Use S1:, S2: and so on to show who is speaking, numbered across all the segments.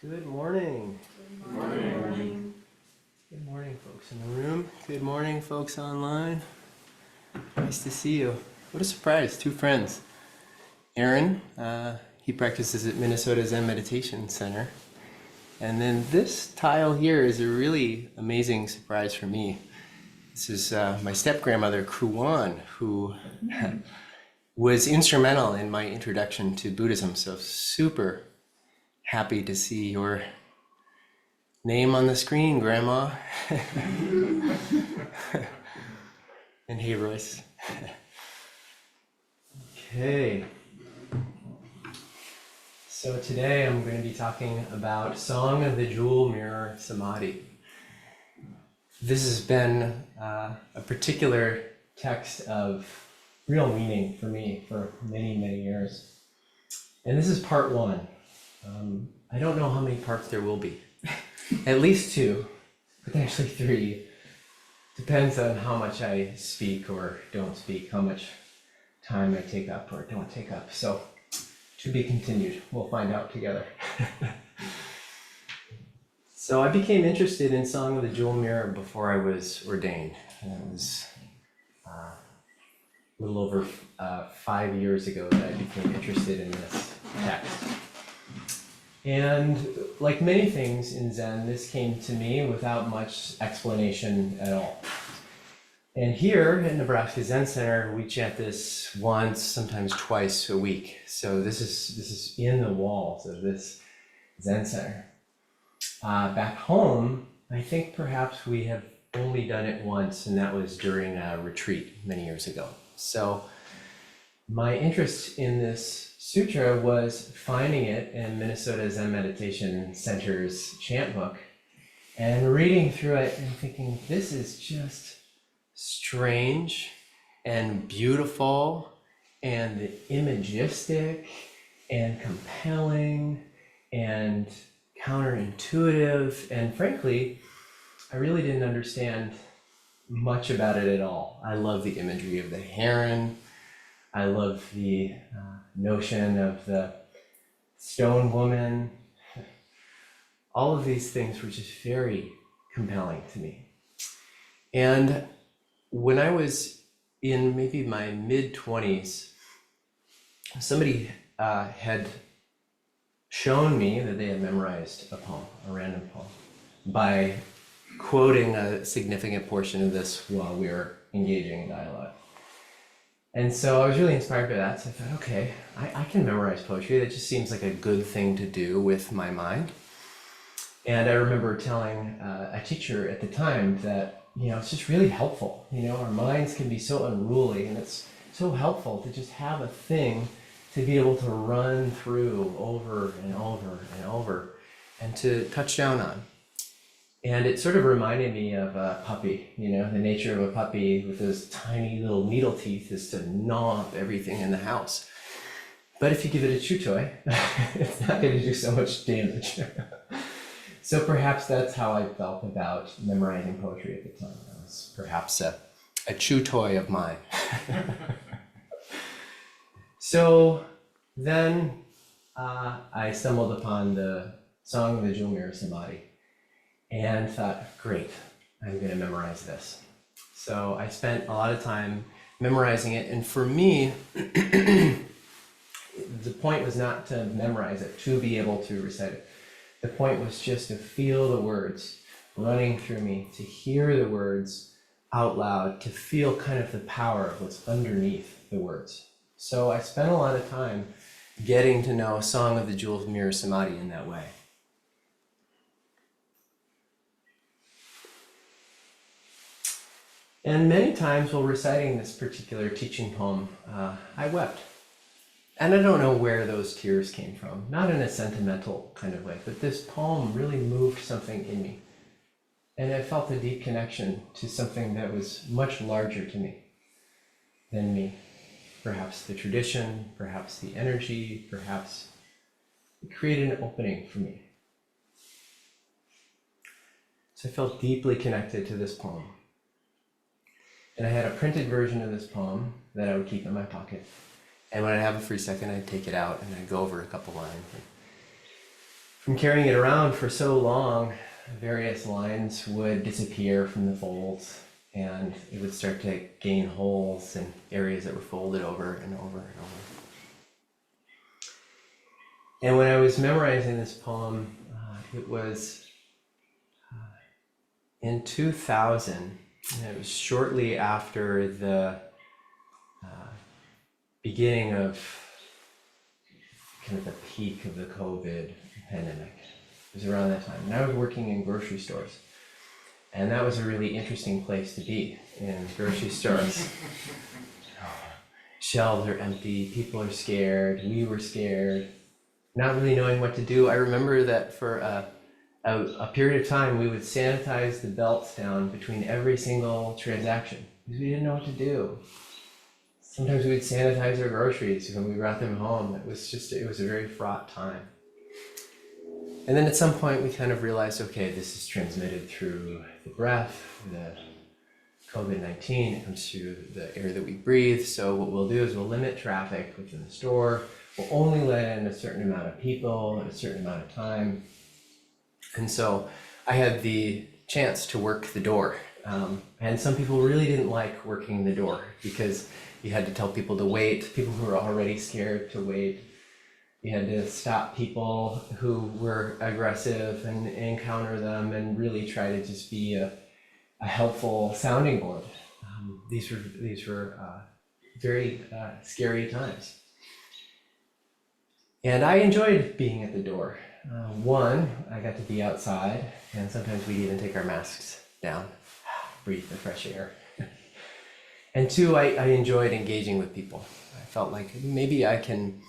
S1: Good morning.
S2: Good morning.
S1: Good morning, folks in the room. Good morning, folks online. Nice to see you. What a surprise, two friends. Aaron, he practices at Minnesota Zen Meditation Center. And then this tile here is a really amazing surprise for me. This is my step-grandmother, Kruwan, who was instrumental in my introduction to Buddhism. So super happy to see your name on the screen, Grandma. And hey, Royce. Okay. So today I'm going to be talking about Song of the Jewel Mirror Samadhi. This has been a particular text of real meaning for me for many, many years. And this is part one. I don't know how many parts there will be. At least two, potentially three. Depends on how much I speak or don't speak, how much time I take up or don't take up. So, to be continued. We'll find out together. So I became interested in Song of the Jewel Mirror before I was ordained. And it was a little over 5 years ago that I became interested in this text. And like many things in Zen, this came to me without much explanation at all. And here at Nebraska Zen Center, we chant this once, sometimes twice a week. So this is in the walls of this Zen Center. Back home, I think perhaps we have only done it once, and that was during a retreat many years ago. So my interest in this sutra was finding it in Minnesota Zen Meditation Center's chant book and reading through it and thinking, this is just strange and beautiful and imagistic and compelling and counterintuitive. And frankly, I really didn't understand much about it at all. I love the imagery of the heron. I love the notion of the stone woman. All of these things were just very compelling to me. And when I was in maybe my mid-20s, somebody had shown me that they had memorized a poem, a random poem, by quoting a significant portion of this while we were engaging in dialogue. And so I was really inspired by that. So I thought, okay, I can memorize poetry. That just seems like a good thing to do with my mind. And I remember telling a teacher at the time that, it's just really helpful. Our minds can be so unruly, and it's so helpful to just have a thing to be able to run through over and over and over and to touch down on. And it sort of reminded me of a puppy, the nature of a puppy with those tiny little needle teeth is to gnaw up everything in the house. But if you give it a chew toy, it's not going to do so much damage. So perhaps that's how I felt about memorizing poetry at the time. It was perhaps a chew toy of mine. So then I stumbled upon the Song of the Jewel Mirror Samadhi. And thought, great, I'm going to memorize this. So I spent a lot of time memorizing it. And for me, the point was not to memorize it, to be able to recite it. The point was just to feel the words running through me, to hear the words out loud, to feel kind of the power of what's underneath the words. So I spent a lot of time getting to know Song of the Jewel Mirror Samadhi in that way. And many times while reciting this particular teaching poem, I wept. And I don't know where those tears came from, not in a sentimental kind of way, but this poem really moved something in me. And I felt a deep connection to something that was much larger to me than me. Perhaps the tradition, perhaps the energy, perhaps it created an opening for me. So I felt deeply connected to this poem. And I had a printed version of this poem that I would keep in my pocket. And when I'd have a free second, I'd take it out and I'd go over a couple lines. from carrying it around for so long, various lines would disappear from the folds, and it would start to gain holes and areas that were folded over and over and over. And when I was memorizing this poem, it was in 2000, and it was shortly after the beginning of kind of the peak of the COVID pandemic. It was around that time. And I was working in grocery stores. And that was a really interesting place to be, in grocery stores. Shelves are empty, people are scared, we were scared, not really knowing what to do. I remember that for a period of time, we would sanitize the belts down between every single transaction because we didn't know what to do. Sometimes we would sanitize our groceries when we brought them home. It was a very fraught time. And then at some point we kind of realized, okay, this is transmitted through the breath, the COVID-19, it comes through the air that we breathe. So what we'll do is we'll limit traffic within the store. We'll only let in a certain amount of people at a certain amount of time. And so I had the chance to work the door. And some people really didn't like working the door because you had to tell people to wait, people who were already scared to wait. You had to stop people who were aggressive and encounter them and really try to just be a helpful sounding board. These were very scary times. And I enjoyed being at the door. One, I got to be outside, and sometimes we'd even take our masks down, breathe the fresh air. And two, I enjoyed engaging with people. I felt like maybe I can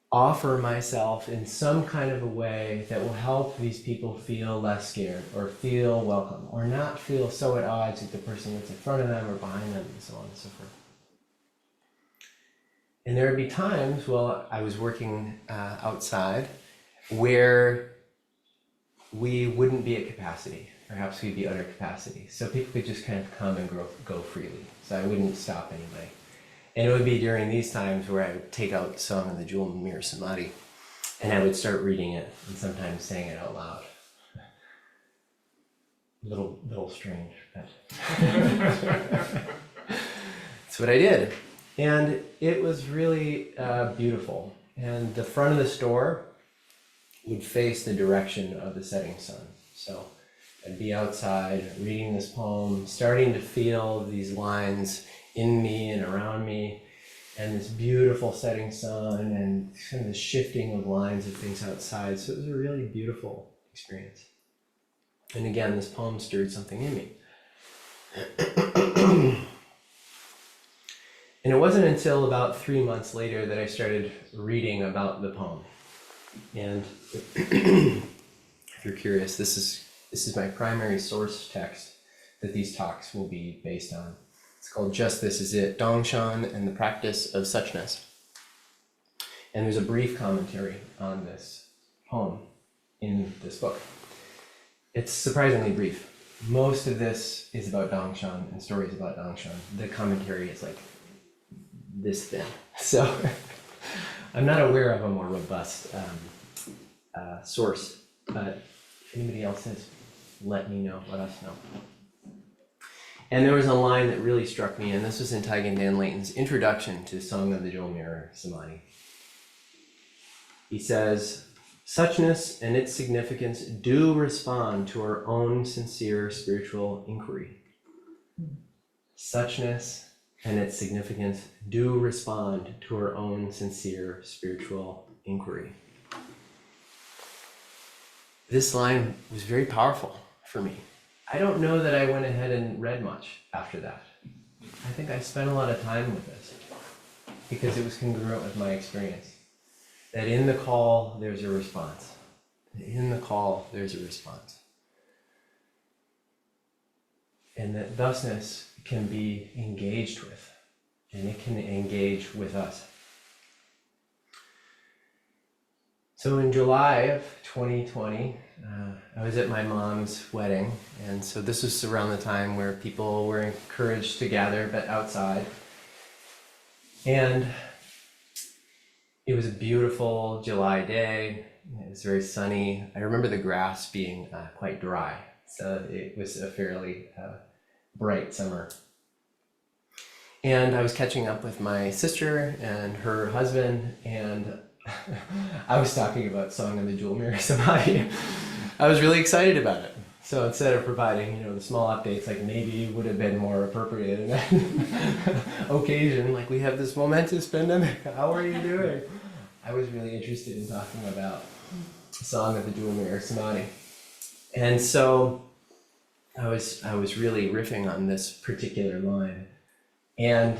S1: offer myself in some kind of a way that will help these people feel less scared or feel welcome or not feel so at odds with the person that's in front of them or behind them and so on and so forth. And there would be times while I was working outside where we wouldn't be at capacity. Perhaps we'd be under capacity. So people could just kind of come and go freely. So I wouldn't stop anybody. And it would be during these times where I would take out the song of the Jewel Mirror Samadhi and I would start reading it and sometimes saying it out loud. A little strange, but that's what I did. And it was really beautiful. And the front of the store would face the direction of the setting sun. So I'd be outside reading this poem, starting to feel these lines in me and around me, and this beautiful setting sun and kind of the shifting of lines of things outside. So it was a really beautiful experience. And again, this poem stirred something in me. And it wasn't until about 3 months later that I started reading about the poem. And if you're curious, this is my primary source text that these talks will be based on. It's called Just This Is It, Dongshan and the Practice of Suchness. And there's a brief commentary on this poem in this book. It's surprisingly brief. Most of this is about Dongshan and stories about Dongshan. The commentary is like this thin. So I'm not aware of a more robust source, but if anybody else is, let us know. And there was a line that really struck me, and this was in Taigen Dan Leighton's introduction to Song of the Jewel Mirror Samadhi. He says, "Suchness and its significance do respond to our own sincere spiritual inquiry." Suchness and its significance do respond to our own sincere spiritual inquiry. This line was very powerful for me. I don't know that I went ahead and read much after that. I think I spent a lot of time with this because it was congruent with my experience. That in the call, there's a response. In the call, there's a response. And that thusness can be engaged with, and it can engage with us. So in July of 2020, I was at my mom's wedding, and so this was around the time where people were encouraged to gather, but outside. And it was a beautiful July day. It was very sunny. I remember the grass being quite dry, so it was a fairly bright summer. And I was catching up with my sister and her husband, and I was talking about Song of the Jewel Mirror Samadhi. I was really excited about it. So instead of providing, the small updates, like maybe would have been more appropriate in that occasion, like we have this momentous pandemic, how are you doing? I was really interested in talking about Song of the Jewel Mirror Samadhi. And so I was really riffing on this particular line. And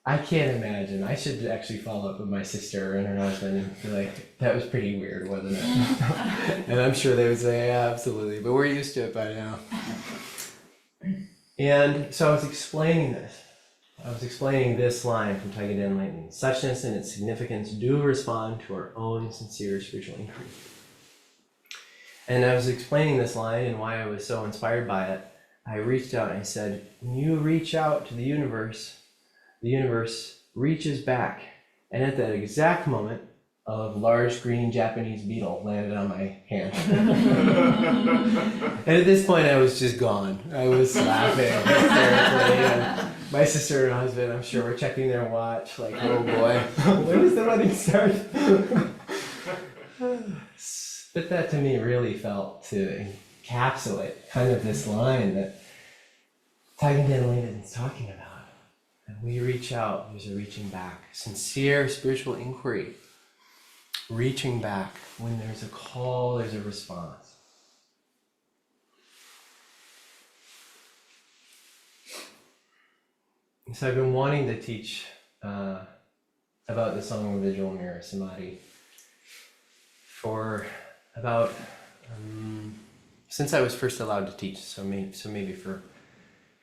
S1: I can't imagine, I should actually follow up with my sister and her husband and be like, that was pretty weird, wasn't it? And I'm sure they would say, yeah, absolutely, but we're used to it by now. And so I was explaining this line from Taigen Den Lightning. Suchness and its significance do respond to our own sincere spiritual inquiry. And I was explaining this line and why I was so inspired by it. I reached out and I said, when you reach out to the universe reaches back. And at that exact moment, a large green Japanese beetle landed on my hand. And at this point, I was just gone. I was laughing hysterically. And my sister and husband, I'm sure, were checking their watch, like, oh boy, when does the wedding start? But that to me really felt to encapsulate kind of this line that Taigen Den Lightning is talking about. And we reach out, there's a reaching back. Sincere spiritual inquiry. Reaching back. When there's a call, there's a response. So I've been wanting to teach about the Song of the Jewel Mirror Samadhi for about, since I was first allowed to teach, so maybe for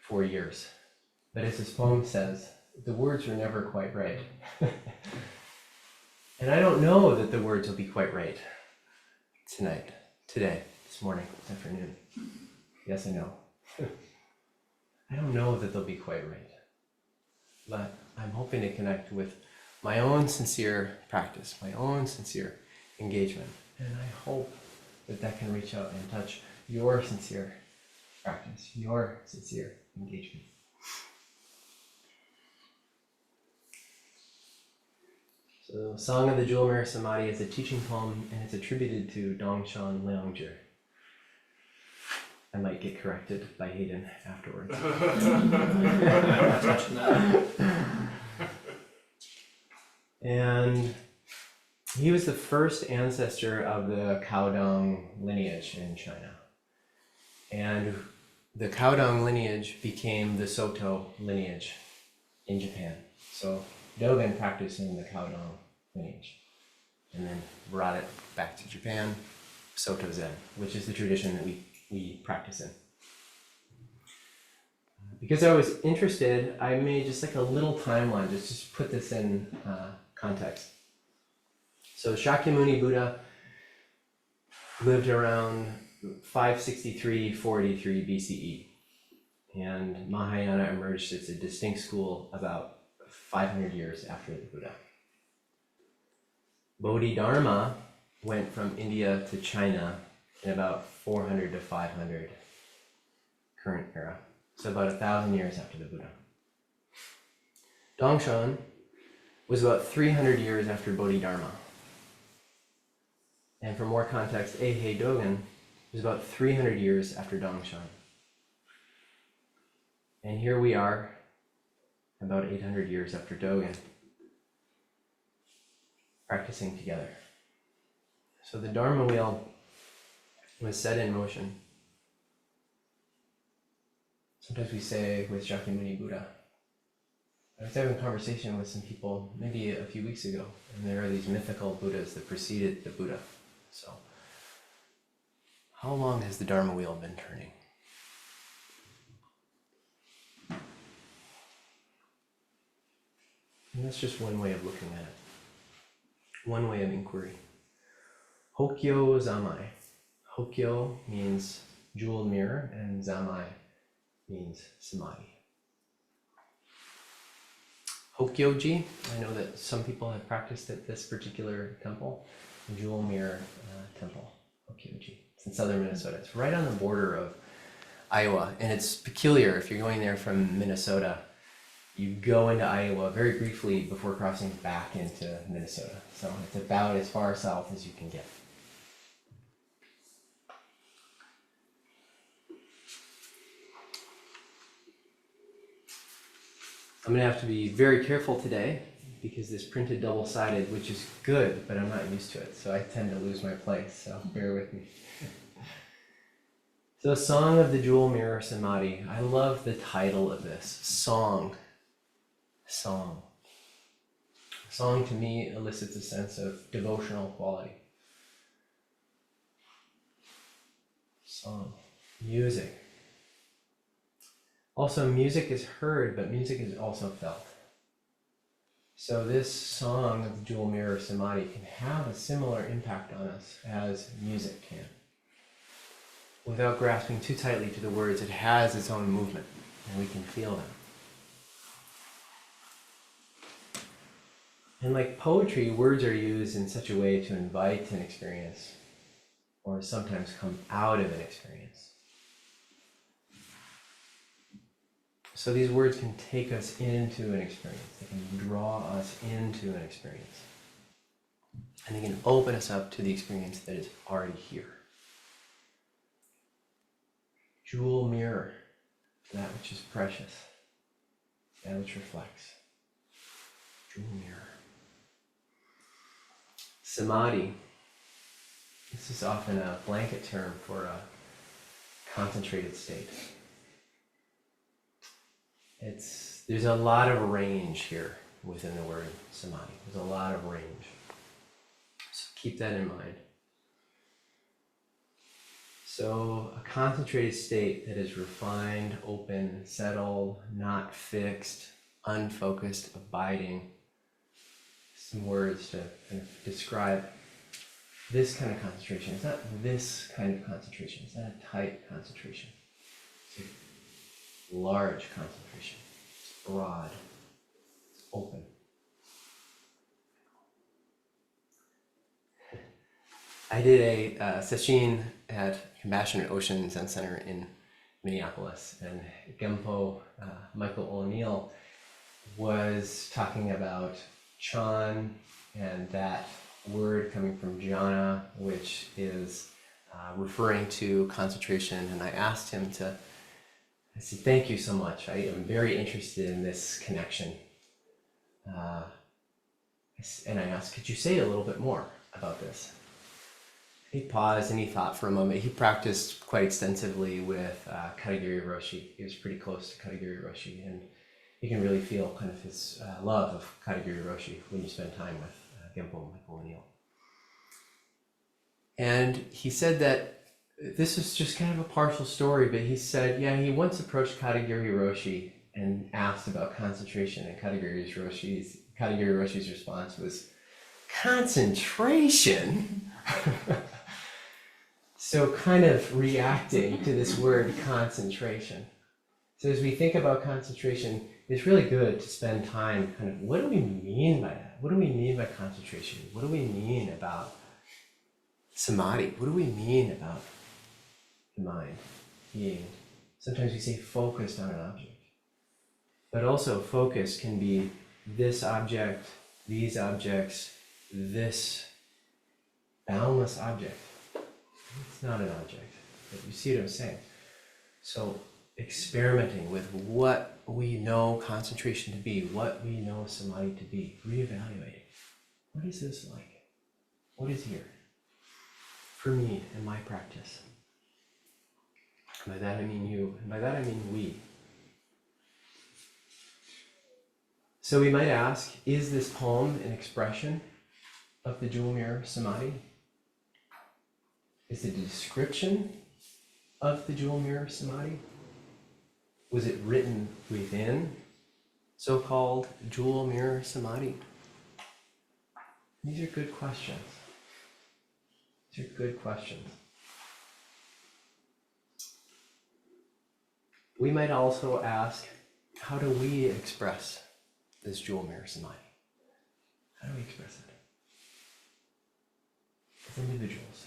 S1: 4 years. But as this poem says, the words were never quite right. And I don't know that the words will be quite right today, this morning, this afternoon. Yes, I know. I don't know that they'll be quite right. But I'm hoping to connect with my own sincere practice, my own sincere engagement. And I hope that that can reach out and touch your sincere practice, your sincere engagement. So, Song of the Jewel Mirror Samadhi is a teaching poem, and it's attributed to Dongshan Leongzhi. I might get corrected by Hayden afterwards. And he was the first ancestor of the Caodong lineage in China. And the Caodong lineage became the Soto lineage in Japan. So Dogen practiced in the Caodong lineage and then brought it back to Japan, Soto Zen, which is the tradition that we practice in. Because I was interested, I made just like a little timeline, just put this in context. So Shakyamuni Buddha lived around 563, 483 BCE. And Mahayana emerged as a distinct school about 500 years after the Buddha. Bodhidharma went from India to China in about 400 to 500 current era. So about 1,000 years after the Buddha. Dongshan was about 300 years after Bodhidharma. And for more context, Eihei Dogen was about 300 years after Dongshan. And here we are, about 800 years after Dogen, practicing together. So the Dharma wheel was set in motion. Sometimes we say with Shakyamuni Buddha. I was having a conversation with some people maybe a few weeks ago, and there are these mythical Buddhas that preceded the Buddha. So, how long has the Dharma wheel been turning? And that's just one way of looking at it. One way of inquiry. Hokyo Zamai. Hokyo means jewel mirror, and Zamai means samadhi. Hokyoji, I know that some people have practiced at this particular temple. Jewel Mirror Temple, Okyoji. It's in southern Minnesota. It's right on the border of Iowa, and it's peculiar. If you're going there from Minnesota, you go into Iowa very briefly before crossing back into Minnesota. So it's about as far south as you can get. I'm gonna have to be very careful today because this printed double-sided, which is good, but I'm not used to it, so I tend to lose my place, so bear with me. So, Song of the Jewel Mirror Samadhi. I love the title of this, Song. Song. Song to me elicits a sense of devotional quality. Song. Music. Also, music is heard, but music is also felt. So this song of the Jewel Mirror Samadhi can have a similar impact on us as music can. Without grasping too tightly to the words, it has its own movement, and we can feel them. And like poetry, words are used in such a way to invite an experience, or sometimes come out of an experience. So these words can take us into an experience. They can draw us into an experience. And they can open us up to the experience that is already here. Jewel mirror, that which is precious, that which reflects. Jewel mirror. Samadhi. This is often a blanket term for a concentrated state. There's a lot of range here within the word samadhi. There's a lot of range. So keep that in mind. So a concentrated state that is refined, open, settled, not fixed, unfocused, abiding. Some words to kind of describe this kind of concentration. It's not this kind of concentration. It's not a tight concentration. It's a large concentration. It's broad. It's open. I did a session at Compassionate Ocean Zen Center in Minneapolis, and Gempo Michael O'Neill was talking about Chan and that word coming from jhana, which is referring to concentration. And I asked him I said, thank you so much. I am very interested in this connection. And I asked, could you say a little bit more about this? He paused and he thought for a moment. He practiced quite extensively with Katagiri Roshi. He was pretty close to Katagiri Roshi, and you can really feel kind of his love of Katagiri Roshi when you spend time with Gempo Michael O'Neill. And he said that this is just kind of a partial story, but he said, yeah, he once approached Katagiri Roshi and asked about concentration, and Katagiri Roshi's response was, concentration? So kind of reacting to this word concentration. So as we think about concentration, it's really good to spend time kind of, what do we mean by that? What do we mean by concentration? What do we mean about samadhi? What do we mean about the mind being, sometimes we say focused on an object, but also focus can be this object, these objects, this boundless object. It's not an object, but you see what I'm saying. So experimenting with what we know concentration to be, what we know samadhi to be, reevaluating. What is this like? What is here? For me and my practice. By that I mean you, and by that I mean we. So we might ask, is this poem an expression of the Jewel Mirror Samadhi? Is it a description of the Jewel Mirror Samadhi? Was it written within so-called Jewel Mirror Samadhi? These are good questions. These are good questions. We might also ask, how do we express this Jewel Mirror Samadhi? How do we express it? as individuals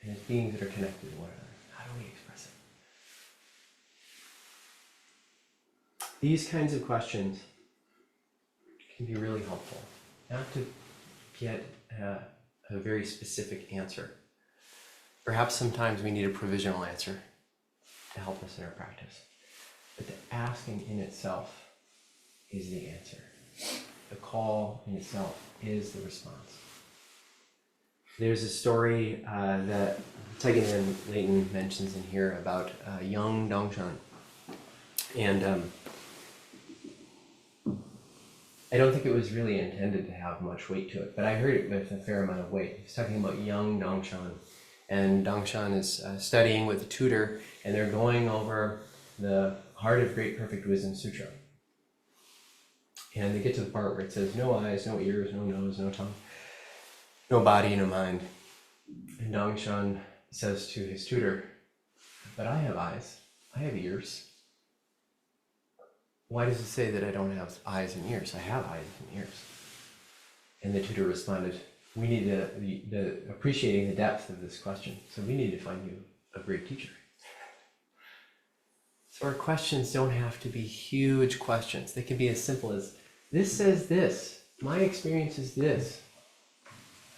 S1: and as beings that are connected to one another. How do we express it? These kinds of questions can be really helpful, not to get a very specific answer. Perhaps sometimes we need a provisional answer to help us in our practice. But the asking in itself is the answer. The call in itself is the response. There's a story that Jikan Britzius mentions in here about young Dongshan. And I don't think it was really intended to have much weight to it, but I heard it with a fair amount of weight. He's talking about young Dongshan. And Dongshan is studying with a tutor, and they're going over the Heart of Great Perfect Wisdom Sutra. And they get to the part where it says, no eyes, no ears, no nose, no tongue, no body, no mind. And Dongshan says to his tutor, but I have eyes, I have ears. Why does it say that I don't have eyes and ears? I have eyes and ears. And the tutor responded, we need the appreciating the depth of this question, so we need to find you a great teacher. So our questions don't have to be huge questions. They can be as simple as, this says this, my experience is this.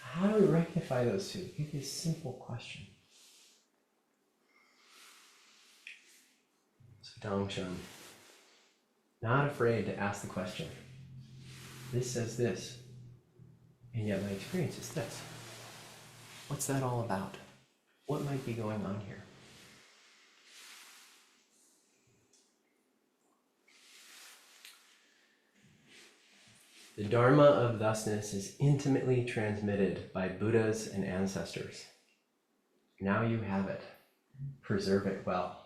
S1: How do we rectify those two? It can be a simple question. So Dongshan, not afraid to ask the question. This says this, and yet my experience is this. What's that all about? What might be going on here? The Dharma of thusness is intimately transmitted by Buddhas and ancestors. Now you have it. Preserve it well.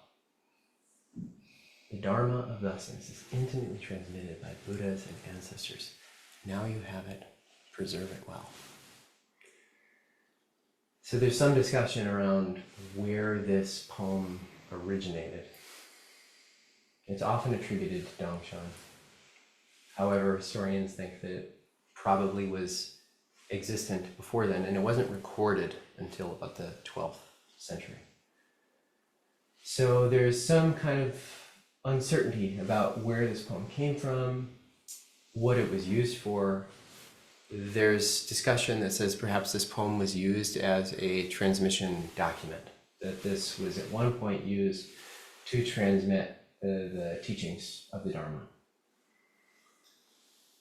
S1: The Dharma of thusness is intimately transmitted by Buddhas and ancestors. Now you have it. Preserve it well. So there's some discussion around where this poem originated. It's often attributed to Dongshan. However, historians think that it probably was existent before then, and it wasn't recorded until about the 12th century. So there's some kind of uncertainty about where this poem came from, what it was used for. There's discussion that says perhaps this poem was used as a transmission document, that this was at one point used to transmit the teachings of the Dharma.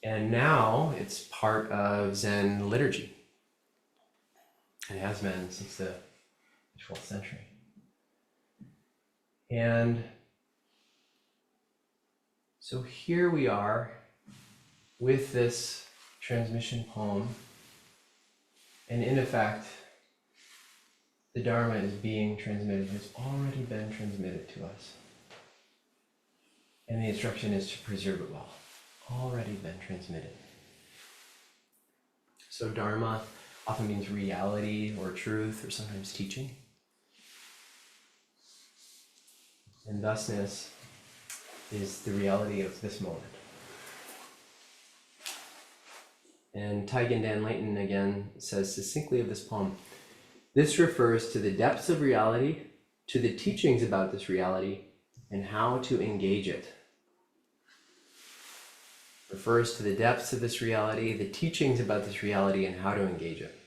S1: And now it's part of Zen liturgy. It has been since the 12th century. And so here we are with this transmission poem, and in effect, the Dharma is being transmitted, has already been transmitted to us. And the instruction is to preserve it well. Already been transmitted. So Dharma often means reality or truth or sometimes teaching. And thusness is the reality of this moment. And Jikan Britzius again says succinctly of this poem, this refers to the depths of reality, to the teachings about this reality, and how to engage it. Refers to the depths of this reality, the teachings about this reality, and how to engage it.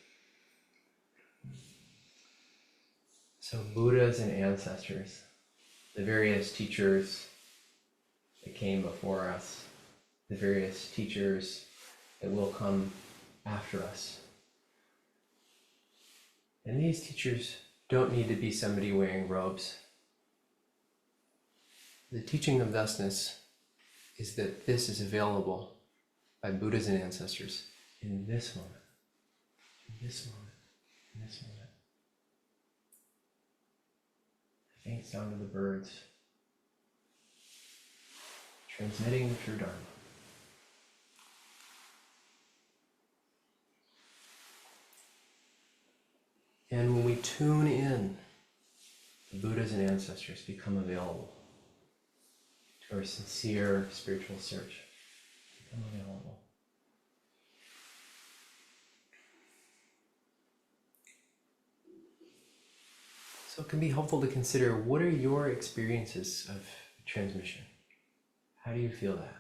S1: So Buddhas and ancestors, the various teachers that came before us, the various teachers that will come after us. And these teachers don't need to be somebody wearing robes. The teaching of thusness is that this is available by Buddhas and ancestors in this moment, in this moment, in this moment. The faint sound of the birds, transmitting the true Dharma. And when we tune in, the Buddhas and ancestors become available to our sincere spiritual search. Become available. So it can be helpful to consider, what are your experiences of transmission? How do you feel that?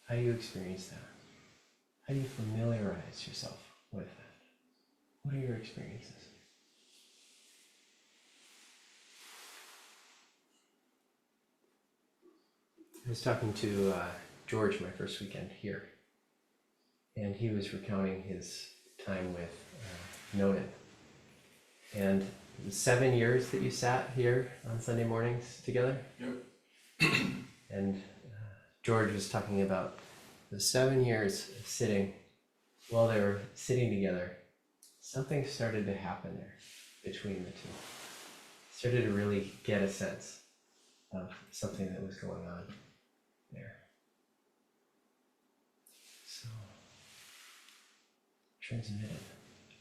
S1: How do you experience that? How do you familiarize yourself with that? What are your experiences? I was talking to George my first weekend here, and he was recounting his time with Nonan. And it was 7 years that you sat here on Sunday mornings together?
S3: Yep.
S1: And George was talking about the 7 years of sitting. While they were sitting together, something started to happen there between the two. Started to really get a sense of something that was going on there. So, transmitted,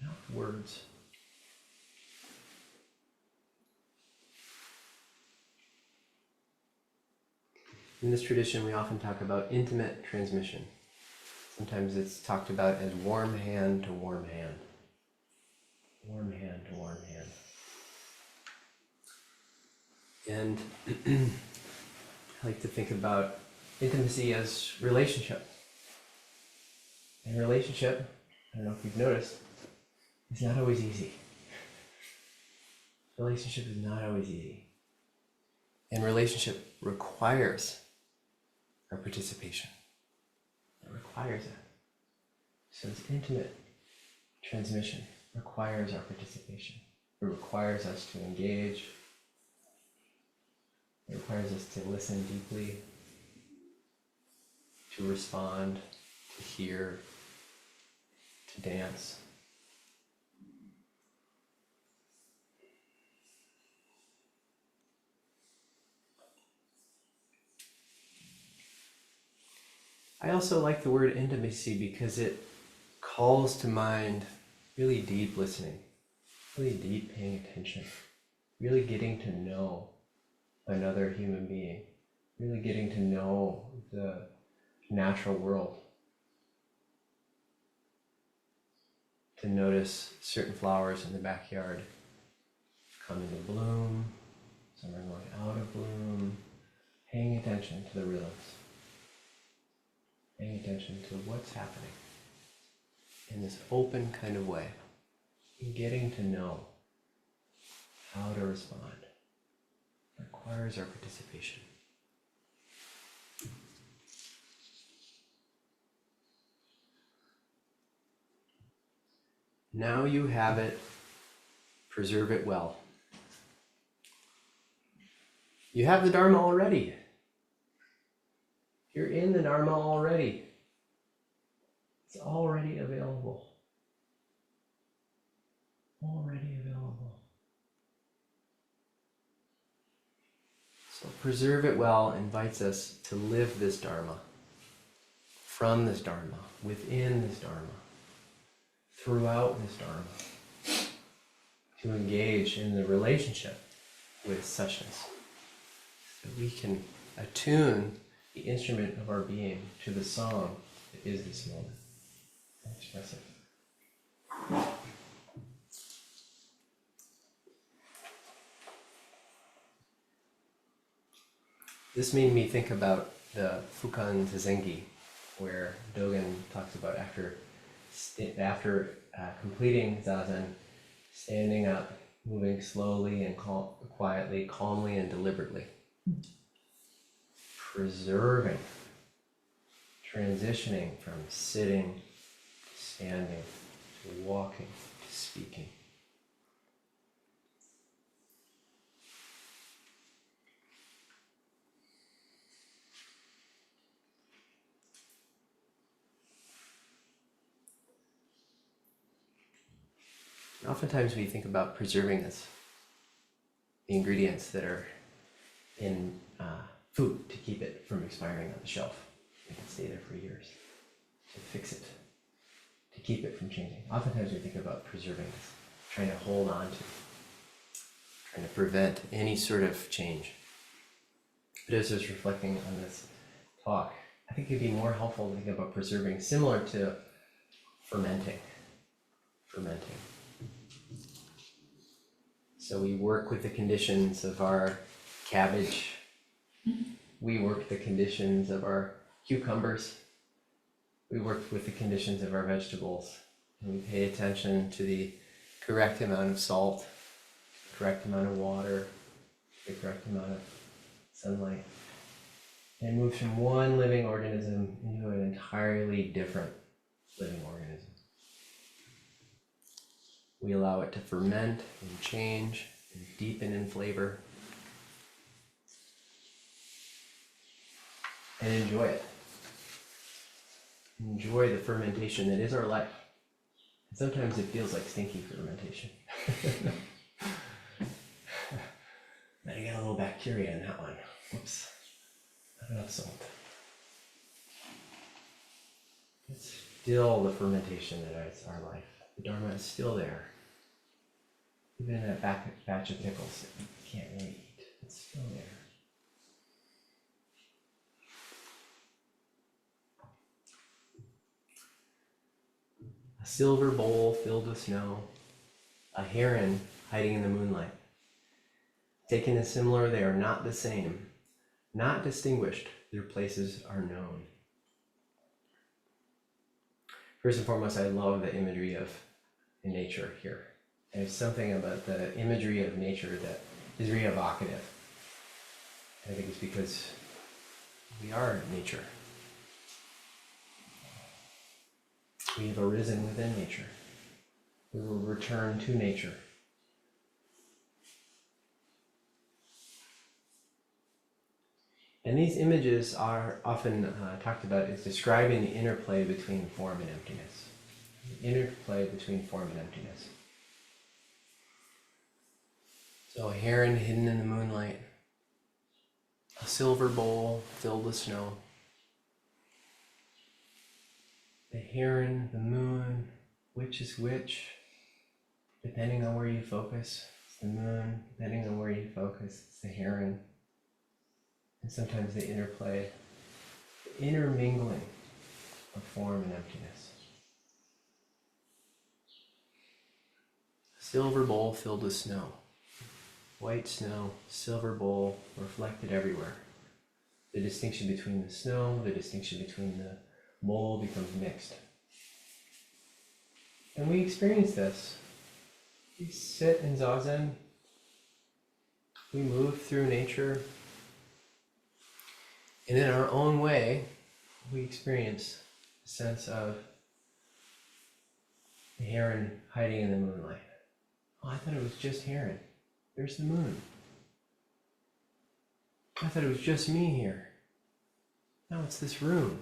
S1: not words. In this tradition, we often talk about intimate transmission. Sometimes it's talked about as warm hand to warm hand. Warm hand to warm hand. And I like to think about intimacy as relationship. And relationship, I don't know if you've noticed, is not always easy. Relationship is not always easy. And relationship requires our participation. It requires it. So this intimate transmission requires our participation. It requires us to engage. It requires us to listen deeply, to respond, to hear, to dance. I also like the word intimacy because it calls to mind really deep listening, really deep paying attention, really getting to know another human being, really getting to know the natural world, to notice certain flowers in the backyard come into bloom, some are going out of bloom, paying attention to the rhythms. Paying attention to what's happening in this open kind of way, and getting to know how to respond requires our participation. Now you have it, preserve it well. You have the Dharma already. You're in the Dharma already. It's already available. Already available. So preserve it well invites us to live this Dharma, from this Dharma, within this Dharma, throughout this Dharma, to engage in the relationship with suchness, so we can attune the instrument of our being to the song that is this moment. And express it. This made me think about the Fukan Zazengi, where Dogen talks about after completing Zazen, standing up, moving slowly and quietly, calmly and deliberately. Preserving, transitioning from sitting to standing to walking to speaking. Oftentimes we think about preserving as the ingredients that are in food to keep it from expiring on the shelf. It can stay there for years. To fix it, to keep it from changing. Oftentimes we think about preserving as trying to hold on to, trying to prevent any sort of change. But as I was reflecting on this talk, I think it'd be more helpful to think about preserving similar to fermenting. So we work with the conditions of our cabbage. We work the conditions of our cucumbers. We work with the conditions of our vegetables. And we pay attention to the correct amount of salt, correct amount of water, the correct amount of sunlight. And move from one living organism into an entirely different living organism. We allow it to ferment and change and deepen in flavor. And enjoy it. Enjoy the fermentation that is our life. And sometimes it feels like stinky fermentation. But I got a little bacteria in that one. Whoops. Not enough salt. It's still the fermentation that is our life. The Dharma is still there. Even in that batch of pickles that you can't really eat, it's still there. A silver bowl filled with snow, a heron hiding in the moonlight. Taken as similar, they are not the same, not distinguished, their places are known. First and foremost, I love the imagery of nature here. There's something about the imagery of nature that is very evocative. I think it's because we are nature. We have arisen within nature. We will return to nature. And these images are often talked about as describing the interplay between form and emptiness. The interplay between form and emptiness. So a heron hidden in the moonlight, a silver bowl filled with snow. The heron, the moon, which is which, depending on where you focus. It's the moon, depending on where you focus, it's the heron. And sometimes the interplay, the intermingling of form and emptiness. A silver bowl filled with snow. White snow, silver bowl, reflected everywhere. The distinction between the snow, the distinction between the bowl becomes mixed. And we experience this. We sit in Zazen. We move through nature. And in our own way, we experience a sense of the heron hiding in the moonlight. Oh, I thought it was just heron. There's the moon. I thought it was just me here. Now it's this room.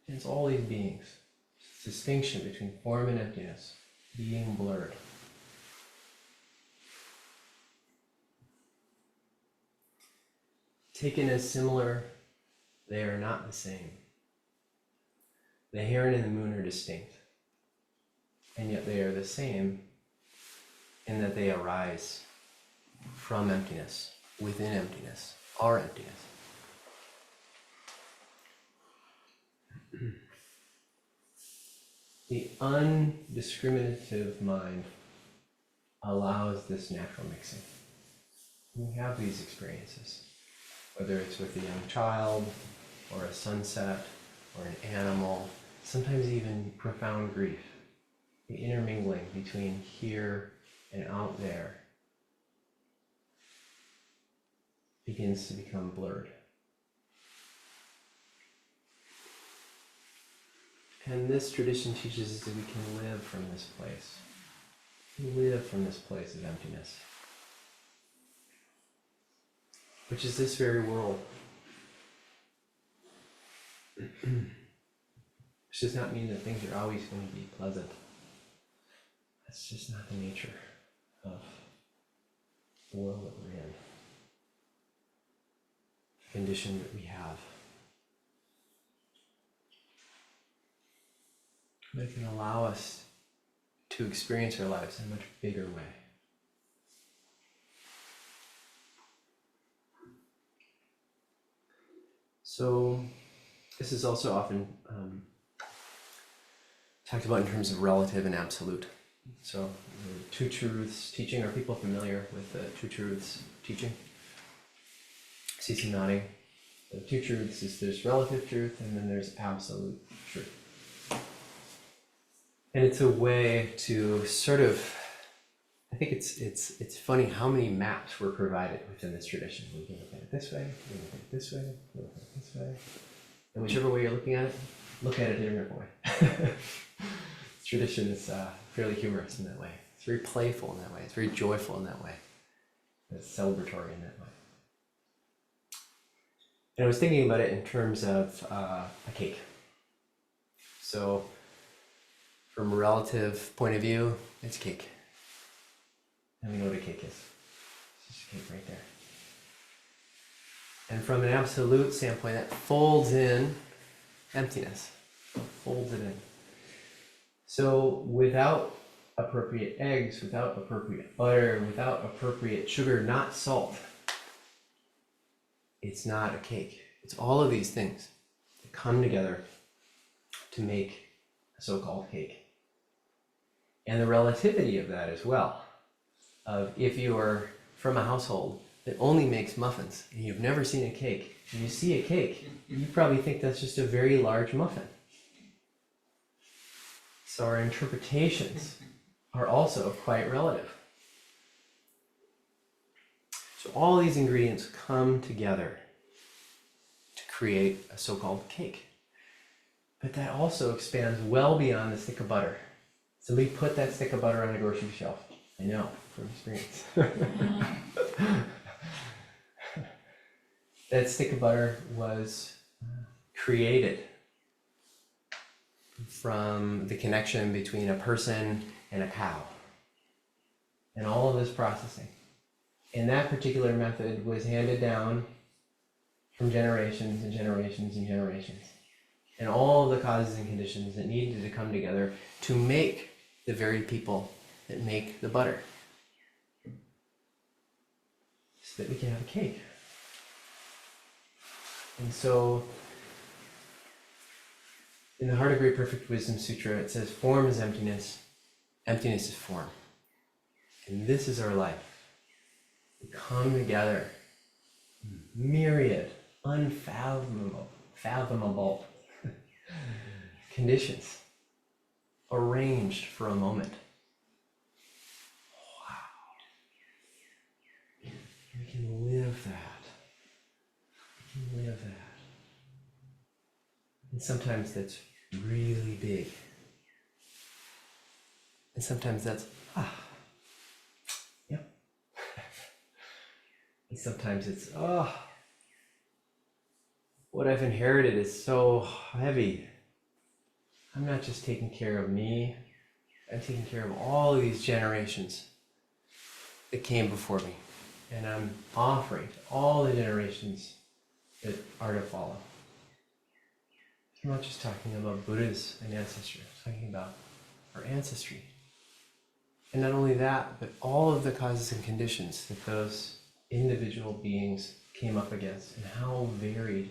S1: And it's all these beings. It's this distinction between form and emptiness, being blurred. Taken as similar, they are not the same. The heron and the moon are distinct, and yet they are the same in that they arise from emptiness, within emptiness, are emptiness. The undiscriminative mind allows this natural mixing. We have these experiences, whether it's with a young child, or a sunset, or an animal, sometimes even profound grief. The intermingling between here and out there begins to become blurred. And this tradition teaches us that we can live from this place. Live from this place of emptiness, which is this very world. Which does not mean that things are always going to be pleasant. That's just not the nature of the world that we're in. The condition that we have. But it can allow us to experience our lives in a much bigger way. So this is also often talked about in terms of relative and absolute. So, the Two Truths teaching, are people familiar with the Two Truths teaching? I see some nodding. The Two Truths is there's relative truth and then there's absolute truth. And it's a way to sort of, I think it's funny how many maps were provided within this tradition. We can look at it this way, we can look at it this way, we can look at it this way. And whichever way you're looking at it, look at it a different way. This tradition is fairly humorous in that way. It's very playful in that way. It's very joyful in that way. It's celebratory in that way. And I was thinking about it in terms of a cake. So, from a relative point of view, it's cake. And we know what a cake is. It's just a cake right there. And from an absolute standpoint, that folds in emptiness. Folds it in. So without appropriate eggs, without appropriate butter, without appropriate sugar, not salt, it's not a cake. It's all of these things that come together to make a so-called cake. And the relativity of that as well, of if you are from a household that only makes muffins and you've never seen a cake, and you see a cake, you probably think that's just a very large muffin. So our interpretations are also quite relative. So all these ingredients come together to create a so-called cake. But that also expands well beyond the stick of butter. Somebody put that stick of butter on a grocery shelf. I know from experience. That stick of butter was created from the connection between a person and a cow. And all of this processing. And that particular method was handed down from generations and generations and generations. And all of the causes and conditions that needed to come together to make the very people that make the butter. So that we can have a cake. And so, in the Heart of Great Perfect Wisdom Sutra, it says, form is emptiness, emptiness is form. And this is our life. We come together, myriad, unfathomable, fathomable conditions arranged for a moment. Wow. We can live that. We can live that. And sometimes that's really big. And sometimes that's, yep. And sometimes it's, what I've inherited is so heavy. I'm not just taking care of me, I'm taking care of all of these generations that came before me. And I'm offering to all the generations that are to follow. I'm not just talking about Buddhas and ancestry, I'm talking about our ancestry. And not only that, but all of the causes and conditions that those individual beings came up against and how varied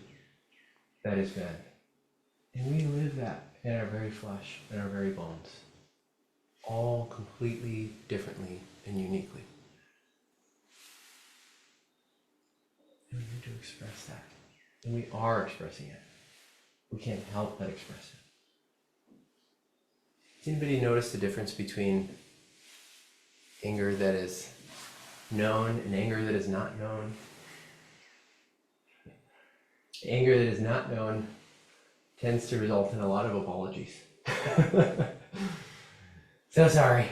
S1: that has been. And we live that in our very flesh, in our very bones, all completely differently and uniquely. And we need to express that. And we are expressing it. We can't help but express it. Does anybody notice the difference between anger that is known and anger that is not known? Anger that is not known tends to result in a lot of apologies. So sorry,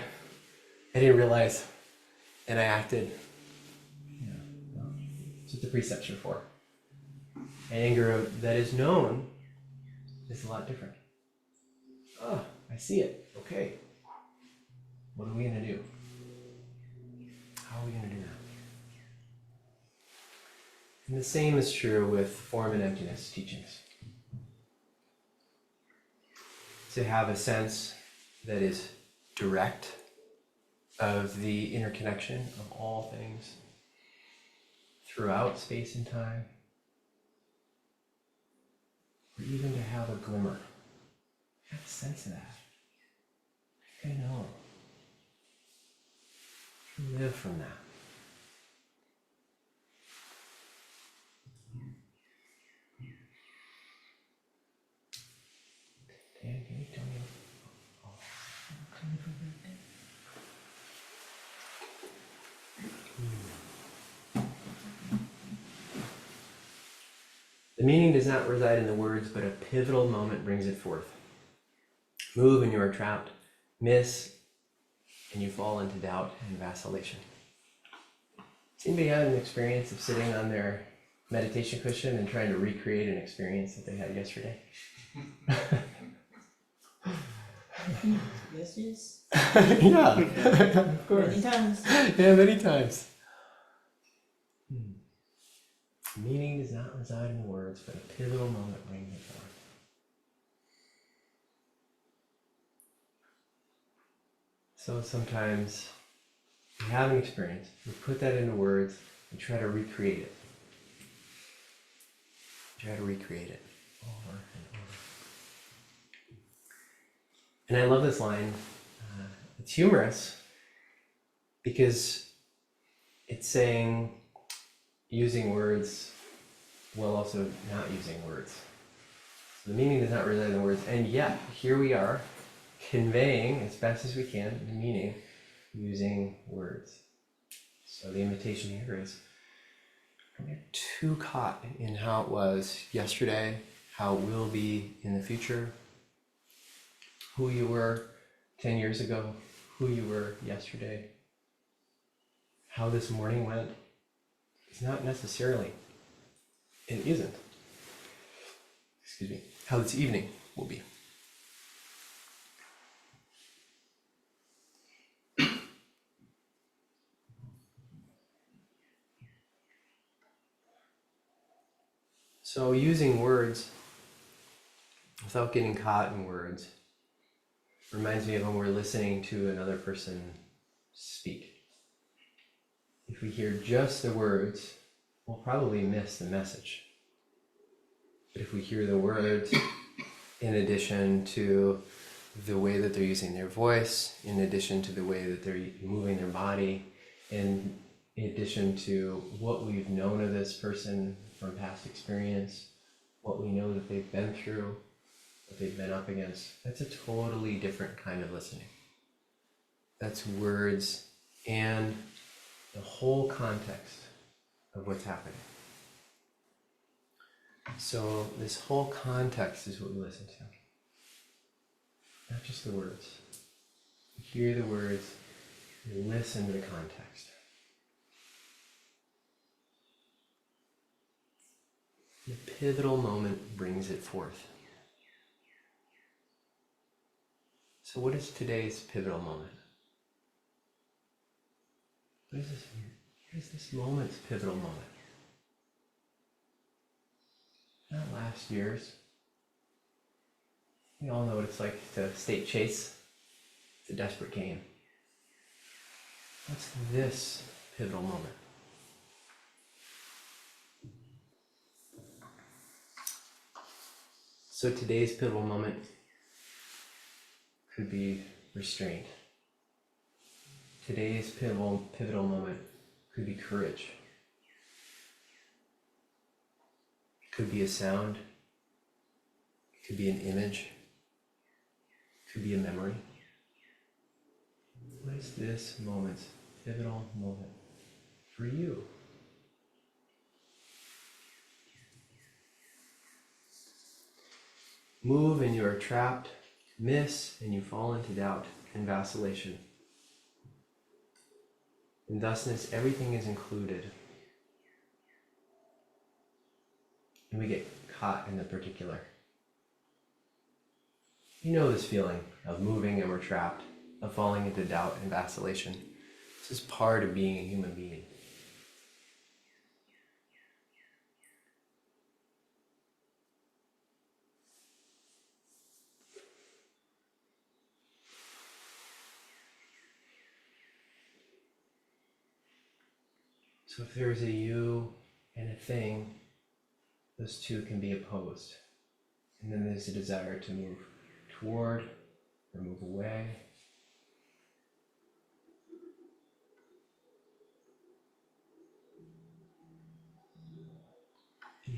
S1: I didn't realize, and I acted. That's what the precepts are for. Anger that is known is a lot different. I see it. Okay. What are we going to do? How are we going to do that? And the same is true with form and emptiness teachings. To have a sense that is direct of the interconnection of all things throughout space and time, or even to have a glimmer, have a sense of that. I know Live from that. Dan, can you tell me? The meaning does not reside in the words, but a pivotal moment brings it forth. Move and you are trapped. Miss and you fall into doubt and vacillation. Does anybody have an experience of sitting on their meditation cushion and trying to recreate an experience that they had yesterday?
S2: Yes.
S1: Yeah, of course.
S2: Many times.
S1: Yeah, many times. Meaning does not reside in the words, but a pivotal moment brings it forth. So sometimes we have an experience, we put that into words, and try to recreate it. Try to recreate it over and over. And I love this line. It's humorous because it's saying using words while also not using words. So the meaning does not reside in the words, and yet here we are conveying as best as we can the meaning using words. So the invitation here is don't get too caught in how it was yesterday, how it will be in the future, who you were 10 years ago, who you were yesterday, how this morning went. It's not necessarily, and isn't, how this evening will be. So using words without getting caught in words reminds me of when we're listening to another person speak. If we hear just the words, we'll probably miss the message. But if we hear the words in addition to the way that they're using their voice, in addition to the way that they're moving their body, in addition to what we've known of this person from past experience, what we know that they've been through, what they've been up against, that's a totally different kind of listening. That's words and the whole context of what's happening. So this whole context is what we listen to. Not just the words. You hear the words, you listen to the context. The pivotal moment brings it forth. So what is today's pivotal moment? What is this moment's pivotal moment? Not last year's. We all know what it's like to state chase. It's a desperate game. What's this pivotal moment? So today's pivotal moment could be restraint. Today's pivotal moment could be courage. It could be a sound. It could be an image. It could be a memory. What is this moment's pivotal moment for you? Move and you are trapped. Miss and you fall into doubt and vacillation. In thusness, everything is included. And we get caught in the particular. You know this feeling of moving and we're trapped, of falling into doubt and vacillation. This is part of being a human being. So if there's a you and a thing, those two can be opposed. And then there's a desire to move toward or move away.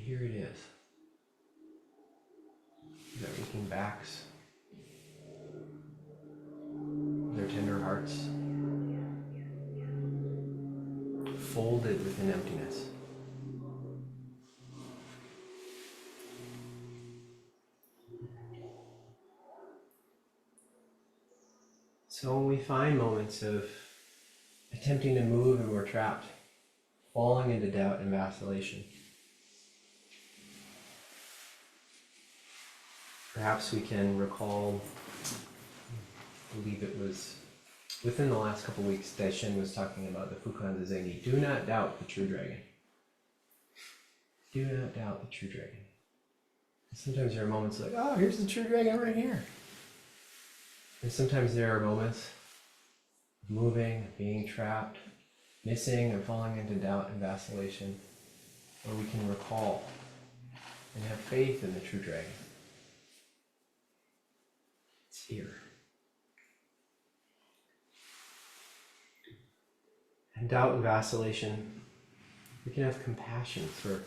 S1: here it is. Their aching backs, their tender hearts, folded within emptiness. So when we find moments of attempting to move and we're trapped, falling into doubt and vacillation, perhaps we can recall, I believe it was within the last couple of weeks, Daishin was talking about the Fukan Zazengi. Do not doubt the true dragon. Do not doubt the true dragon. Sometimes there are moments like, oh, here's the true dragon right here. And sometimes there are moments of moving, being trapped, missing and falling into doubt and vacillation, where we can recall and have faith in the true dragon. It's here. And doubt and vacillation, we can have compassion for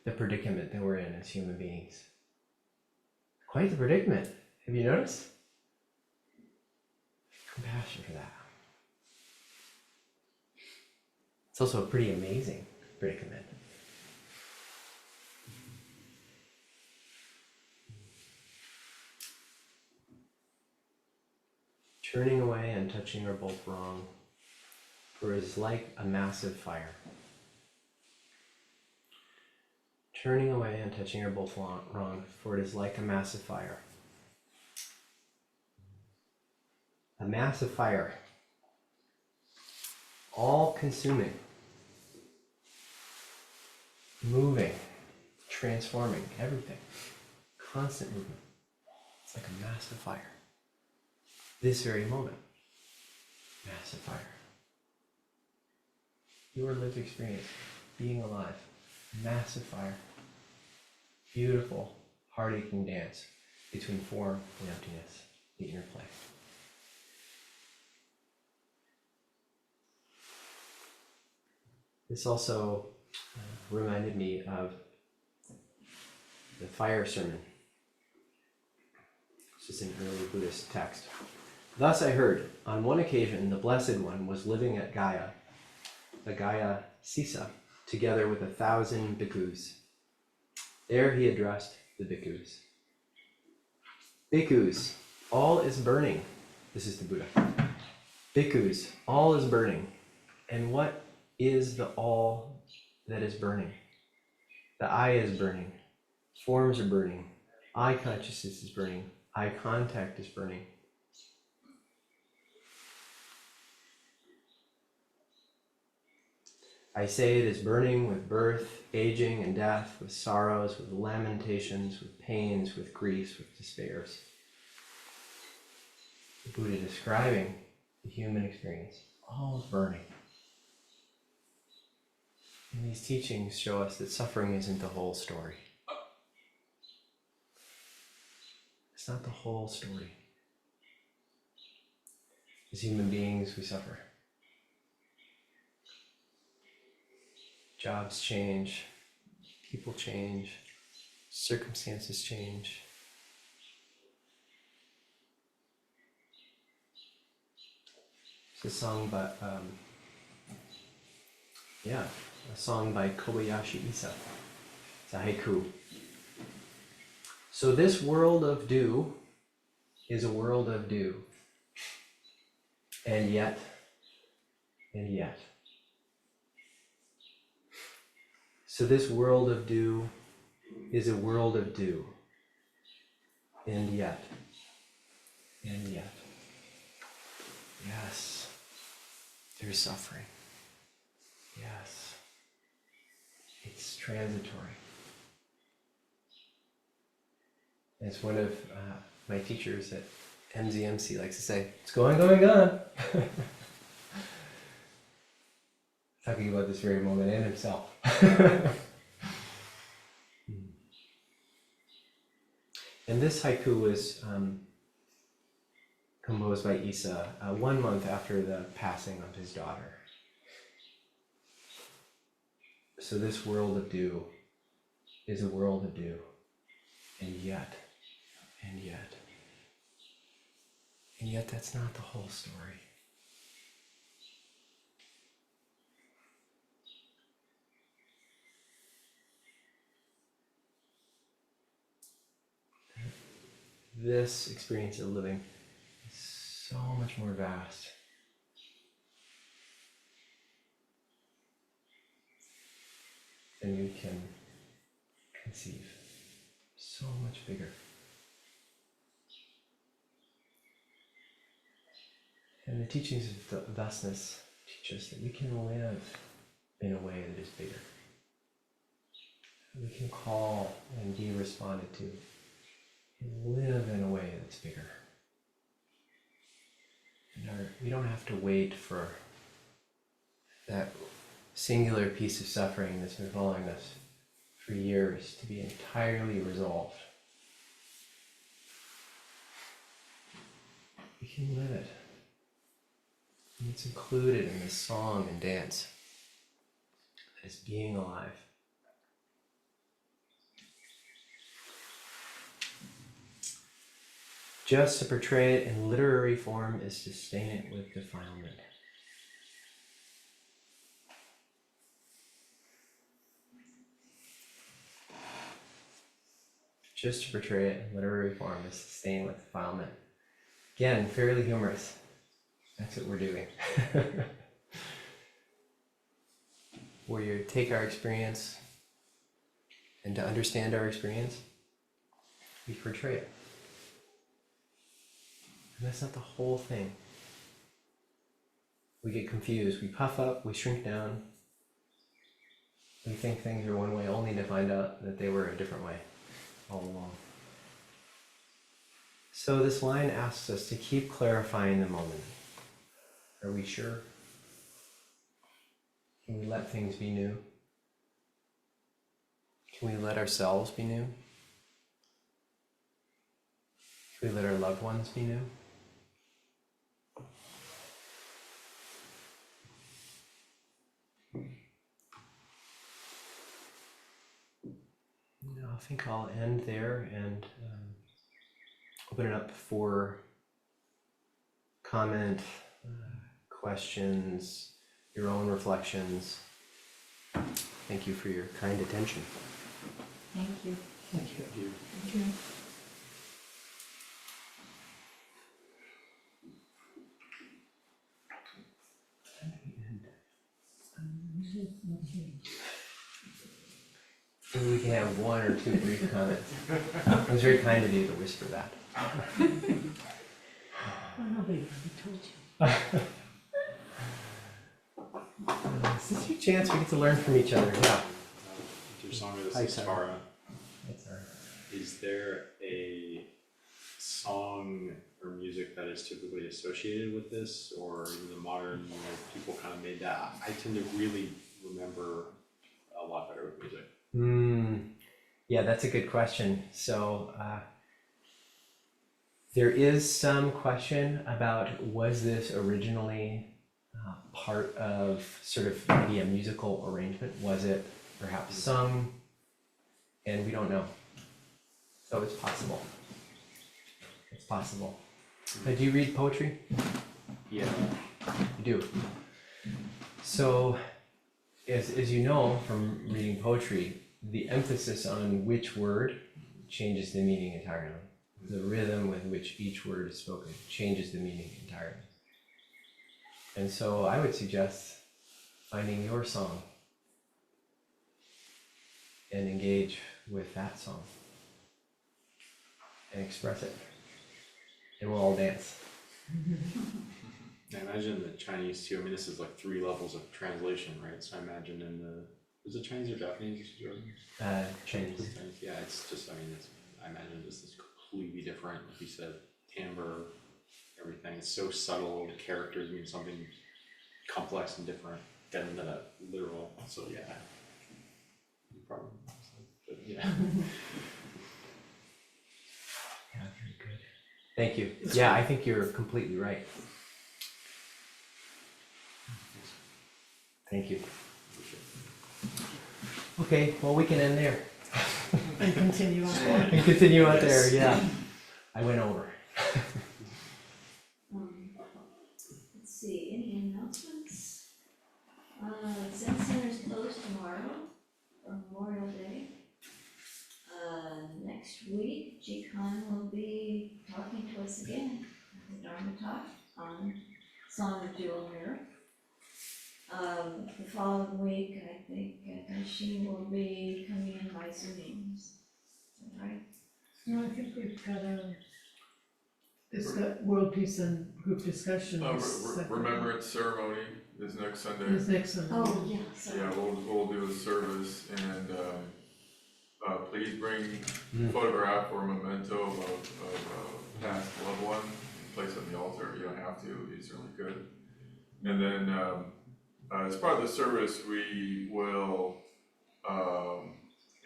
S1: the predicament that we're in as human beings. Quite the predicament. Have you noticed? Compassion for that. It's also a pretty amazing predicament. Turning away and touching are both wrong, for it is like a massive fire. Turning away and touching are both wrong, for it is like a massive fire. A massive fire, all consuming, moving, transforming, everything, constant movement. It's like a massive fire. This very moment, massive fire. Your lived experience, being alive, massive fire. Beautiful, heart-aching dance between form and emptiness, the interplay. This also reminded me of the fire sermon. This is an early Buddhist text. Thus I heard, on one occasion the Blessed One was living at Gaya, the Gaya Sisa, together with 1,000 bhikkhus. There he addressed the bhikkhus. Bhikkhus, all is burning. This is the Buddha. Bhikkhus, all is burning. And what is the all that is burning? The I is burning. Forms are burning. I consciousness is burning. Eye contact is burning. I say it is burning with birth, aging, and death, with sorrows, with lamentations, with pains, with griefs, with despairs. The Buddha describing the human experience, all is burning. And these teachings show us that suffering isn't the whole story. It's not the whole story. As human beings, we suffer. Jobs change, people change, circumstances change. It's a song by, a song by Kobayashi Isa. It's a haiku. So this world of dew is a world of dew. And yet. So this world of dew is a world of dew. And yet. Yes, there's suffering. Yes, it's transitory. As one of my teachers at MZMC likes to say, it's going, gone. Talking about this very moment and himself. And this haiku was composed by Isa 1 month after the passing of his daughter. So this world of dew is a world of do. And yet, that's not the whole story. This experience of living is so much more vast than we can conceive. So much bigger. And the teachings of thusness teach us that we can live in a way that is bigger. We can call and be responded to and live in a way that's bigger. And we don't have to wait for that singular piece of suffering that's been following us for years to be entirely resolved. We can live it. And it's included in this song and dance as being alive. Just to portray it in literary form is to stain it with defilement. Just to portray it in literary form is to stain with defilement. Again, fairly humorous. That's what we're doing. Where you take our experience, and to understand our experience, we portray it. And that's not the whole thing. We get confused, we puff up, we shrink down. We think things are one way only to find out that they were a different way all along. So this line asks us to keep clarifying the moment. Are we sure? Can we let things be new? Can we let ourselves be new? Can we let our loved ones be new? I think I'll end there and open it up for comment, questions, your own reflections. Thank you for your kind attention.
S2: Thank you.
S3: Thank you.
S2: Thank you.
S1: Maybe we can have one or two brief comments. It was very kind of you to whisper that.
S2: Well, nobody probably told you.
S1: This is your chance. We get to learn from each other. Yeah.
S4: Your song of
S1: Hi,
S4: this is
S1: Sarah.
S4: Tara.
S1: That's all right.
S4: Is there a song or music that is typically associated with this, or in the modern, people kind of made that? I tend to really remember a lot better with music.
S1: Yeah, that's a good question. So there is some question about, was this originally part of sort of maybe a musical arrangement? Was it perhaps sung? And we don't know. So it's possible. It's possible. Now, do you read poetry?
S4: Yeah.
S1: You do. So as you know from reading poetry, the emphasis on which word changes the meaning entirely. The rhythm with which each word is spoken changes the meaning entirely. And so I would suggest finding your song and engage with that song and express it. And we'll all dance.
S4: I imagine the Chinese too. I mean, this is like 3 levels of translation, right? So I imagine in the, is it Chinese or Japanese?
S1: Chinese.
S4: Yeah, it's just, I mean, I imagine this is completely different. Like you said, timbre, everything. It's so subtle. The characters mean something complex and different than the literal. So yeah, probably. But yeah.
S1: Yeah, very good. Thank you. Yeah, I think you're completely right. Thank you. Okay, well, we can end there.
S2: And continue on.
S1: And continue out there, yeah. I went over.
S3: Let's see, any announcements? Zen Center's closed tomorrow for Memorial Day. Next week, Jikan will be talking to us again at the Dharma talk on Song of Jewel Mirror. The following week, I think Daishin will be coming in by Zoom. Is that right?
S2: No, I think we've got World Peace and Group Discussion.
S5: Remembrance ceremony is next Sunday.
S2: Is next Sunday.
S3: Oh, yeah, sorry.
S5: Yeah, we'll do a service and please bring a photograph or a memento of a past loved one, place on the altar. You don't have to, you certainly could. And then as part of the service, we will, and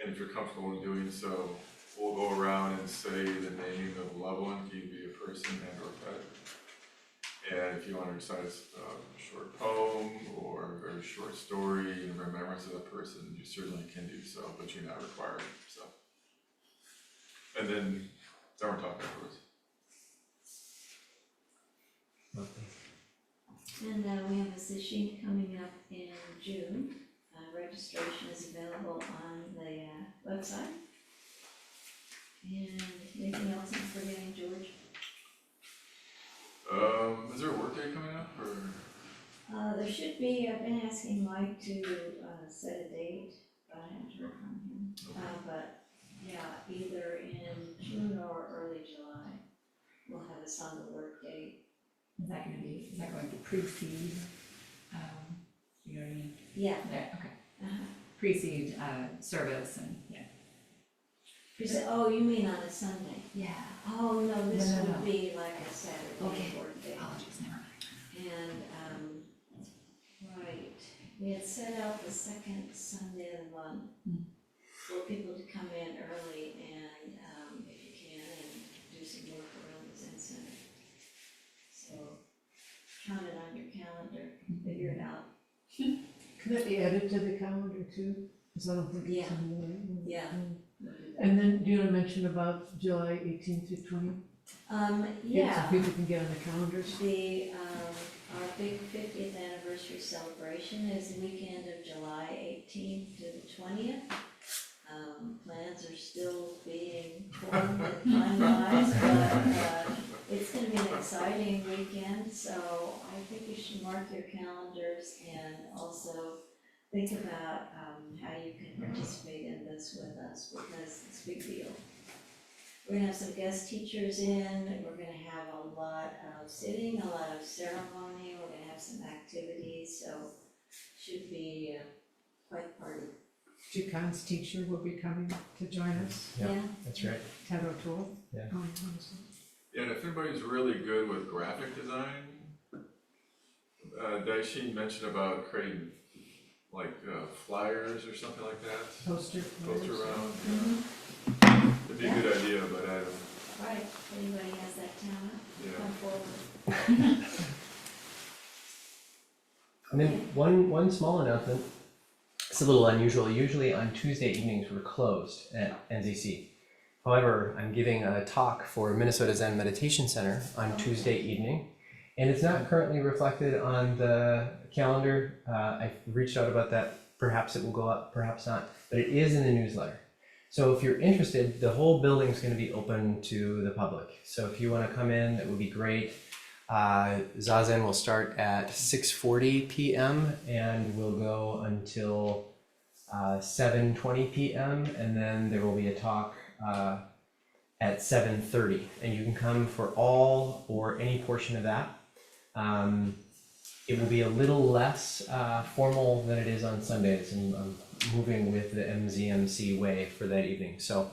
S5: if you're comfortable in doing so, we'll go around and say the name of a loved one. It can be a person and or pet. And if you want to recite a short poem or a very short story in remembrance of the person, you certainly can do so, but you're not required. So, and then Dharma talk afterwards.
S3: And we have a session coming up in June. Registration is available on the website. And anything else I'm forgetting, George?
S5: Is there a work day coming up or?
S3: There should be. I've been asking Mike to set a date, but I haven't heard from him. But yeah, either in June or early July, we'll have a Song of Work date.
S6: Is that going to precede, you know what I mean?
S3: Yeah.
S6: Yeah, okay.
S3: Uh-huh.
S6: Precede, service and, yeah.
S3: Oh, you mean on a Sunday?
S6: Yeah.
S3: Oh, no, this
S6: No.
S3: would be like a Saturday
S6: Okay.
S3: work day.
S6: Apologies, never mind.
S3: And, right, we had set out the second Sunday of the month for people to come in early and, if you can, and do some work around the Zen Center. So, count it on your calendar, figure it out.
S2: Can that be added to the calendar too? Because I don't think it's
S3: Yeah.
S2: in the.
S3: Yeah.
S2: And then do you want to mention about July 18th through 20th?
S3: Yeah.
S2: So people can get on the calendars.
S3: Our big 50th anniversary celebration is the weekend of July 18th to the 20th. Plans are still being formed and finalized, but it's gonna be an exciting weekend, so I think you should mark your calendars and also think about how you can participate in this with us, because it's a big deal. We're gonna have some guest teachers in, we're gonna have a lot of sitting, a lot of ceremony, we're gonna have some activities, so should be quite a party.
S2: Jikan's teacher will be coming to join us,
S1: Yeah. That's right.
S2: Ted O'Toole.
S1: Yeah.
S2: Oh, honestly.
S5: Yeah, and if anybody's really good with graphic design, Daishin mentioned about creating like flyers or something like that.
S2: Poster.
S5: Poster around.
S3: Mm-hmm.
S5: It'd be a good idea, but I don't.
S3: Right, if anybody has that talent,
S5: Yeah.
S3: come forward.
S1: And then one small announcement. It's a little unusual. Usually on Tuesday evenings we're closed at NZC. However, I'm giving a talk for Minnesota Zen Meditation Center on Tuesday evening, and it's not currently reflected on the calendar. I've reached out about that. Perhaps it will go up, perhaps not, but it is in the newsletter. So if you're interested, the whole building is going to be open to the public. So if you want to come in, that would be great. Zazen will start at 6:40 p.m. and will go until 7:20 p.m. and then there will be a talk at 7:30, and you can come for all or any portion of that. It will be a little less formal than it is on Sundays, and I'm moving with the MZMC way for that evening. So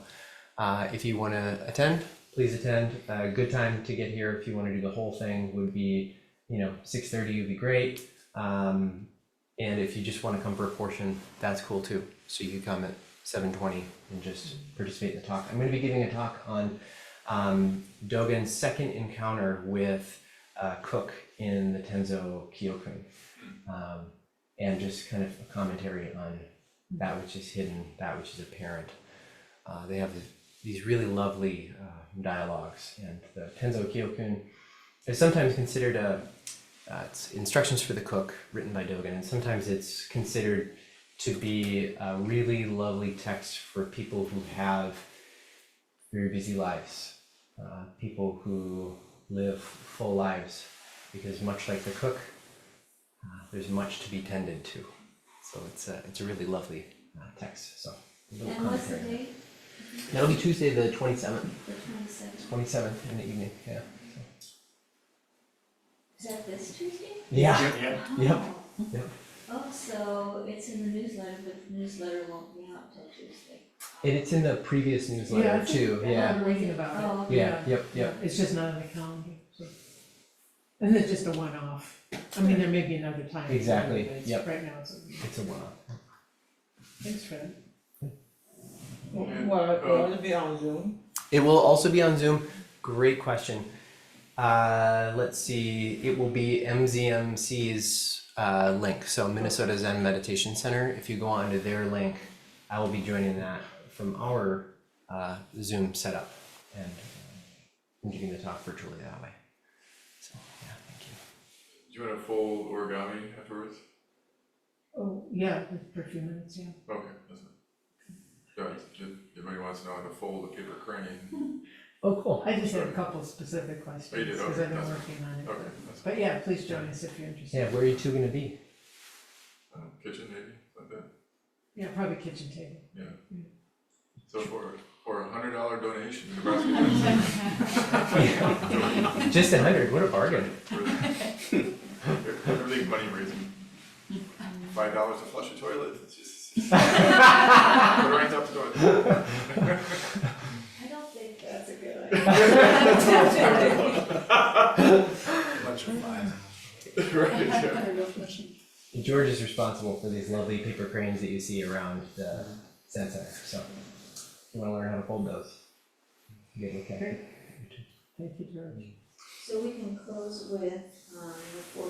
S1: if you want to attend, please attend. A good time to get here if you want to do the whole thing would be, 6:30 would be great. And if you just want to come for a portion, that's cool too. So you could come at 7:20 and just participate in the talk. I'm going to be giving a talk on Dogen's second encounter with Cook in the Tenzo Kyokun, and just kind of a commentary on that which is hidden, that which is apparent. They have these really lovely dialogues, and the Tenzo Kyokun is sometimes considered it's instructions for the cook written by Dogen, and sometimes it's considered to be a really lovely text for people who have very busy lives, people who live full lives, because much like the cook, there's much to be tended to. So it's a really lovely text. So a little
S3: And what's the
S1: commentary on
S3: date?
S1: that. That'll be Tuesday the 27th.
S3: The 27th.
S1: 27th in the evening. Yeah.
S3: Is that this Tuesday?
S1: Yeah.
S3: Oh.
S1: Yep. Yep.
S3: Oh, so it's in the newsletter, but the newsletter won't be out till Tuesday.
S1: And it's in the previous
S2: Yeah, I
S1: newsletter
S2: think
S1: too. Yeah.
S2: I'm reading about it.
S3: Oh, okay.
S1: Yeah. Yep. Yep.
S2: It's just not on the calendar, so. And it's just a one-off. I mean, there may be another time.
S1: Exactly,
S2: but it's-
S1: yep.
S2: Right now, it's,
S1: It's a one-off.
S2: thanks for that.
S7: Will it be on Zoom?
S1: It will also be on Zoom. Great question. Let's see. It will be MZMC's link. So Minnesota Zen Meditation Center. If you go onto their link, I will be joining that from our Zoom setup, and I'm giving the talk virtually that way. So yeah, thank you.
S5: Do you want to fold origami afterwards?
S2: Oh, yeah, for a few minutes, yeah.
S5: Okay, that's fine. Yeah, everybody wants to know how to fold a paper crane.
S1: Oh, cool.
S2: I just had a couple of specific questions,
S5: Oh, you did?
S2: because
S5: Okay,
S2: I've been
S5: that's
S2: working on it.
S5: Okay, that's fine.
S2: But yeah, please join us if you're interested.
S1: Yeah, where are you two gonna be?
S5: Kitchen maybe, like that,
S2: Yeah, probably kitchen table.
S5: yeah.
S2: Mm.
S5: So for $100 donation, Nebraska.
S1: Just 100. What a bargain.
S5: Everything money raising. $5 to flush a toilet, it's just. Put it right up the toilet.
S3: I don't think that's a good idea.
S5: Bunch of flies. Right, yeah.
S1: George is responsible for these lovely paper cranes that you see around the Zen Center. So if you want to learn how to fold those, you get okay.
S2: Thank you, George.
S3: So we can close with, the